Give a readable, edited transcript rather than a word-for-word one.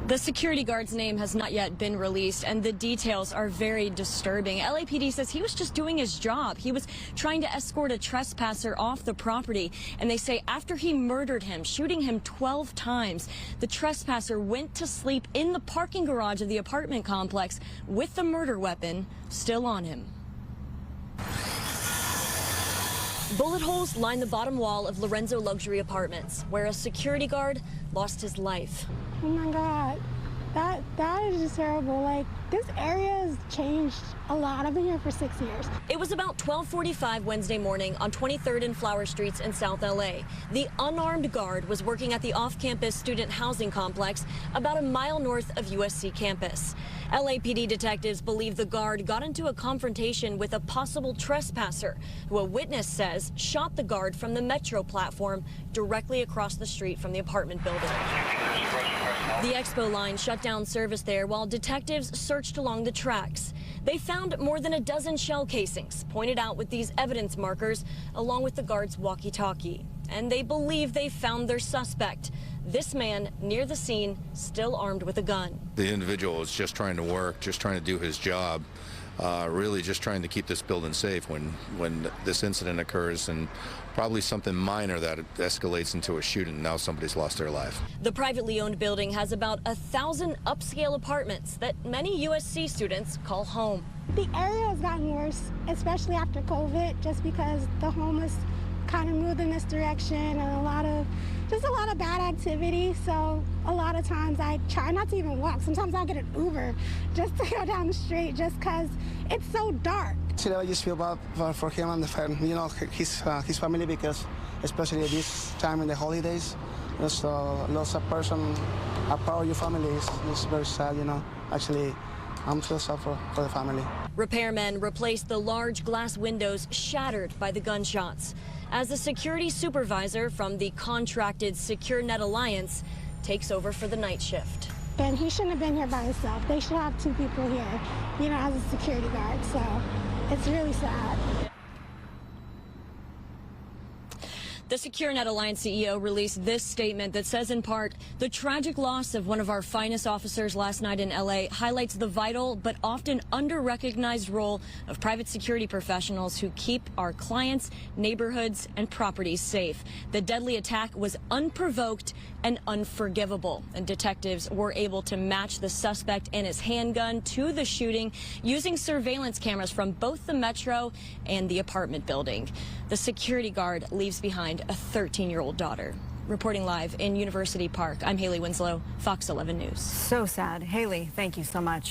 The security guard's name has not yet been released, and the details are very disturbing. LAPD says he was just doing his job. He was trying to escort a trespasser off the property, and they say after he murdered him, shooting him 12 times, the trespasser went to sleep in the parking garage of the apartment complex with the murder weapon still on him. Bullet holes line the bottom wall of Lorenzo Luxury Apartments, where a security guard lost his life. Oh my God, that is just terrible. Like, this area has changed a lot. I've been here for 6 years. It was about 12:45 Wednesday morning on 23rd and Flower Streets in South LA. The unarmed guard was working at the off-campus student housing complex about a mile north of USC campus. LAPD detectives believe the guard got into a confrontation with a possible trespasser, who a witness says shot the guard from the metro platform directly across the street from the apartment building. The Expo line shut down service there while detectives searched along the tracks. They found more than a dozen shell casings pointed out with these evidence markers, along with the guard's walkie-talkie. And they believe they found their suspect. This man near the scene, still armed with a gun. The individual was just trying to work, just trying to do his job, really just trying to keep this building safe when this incident occurs, and probably something minor that escalates into a shooting. Now somebody's lost their life. The privately owned building has about 1,000 upscale apartments that many USC students call home. The area has gotten worse, especially after COVID, just because the homeless kind of moved in this direction and a lot of bad activity. So a lot of times I try not to even walk. Sometimes I'll get an Uber just to go down the street just because it's so dark. I just feel bad for him and the family, his family, because especially at this time in the holidays, just lost a person, a part of your family is very sad, Actually, I'm so sad for the family. Repairmen replaced the large glass windows shattered by the gunshots, as the security supervisor from the contracted Secure Net Alliance takes over for the night shift. And he shouldn't have been here by himself. They should have two people here, as a security guard. So it's really sad. The Secure Net Alliance CEO released this statement that says, in part, the tragic loss of one of our finest officers last night in LA highlights the vital but often under-recognized role of private security professionals who keep our clients, neighborhoods, and properties safe. The deadly attack was unprovoked and unforgivable, and detectives were able to match the suspect and his handgun to the shooting using surveillance cameras from both the metro and the apartment building. The security guard leaves behind a 13-year-old daughter. Reporting live in University Park, I'm Haley Winslow, Fox 11 News. So sad. Haley, thank you so much.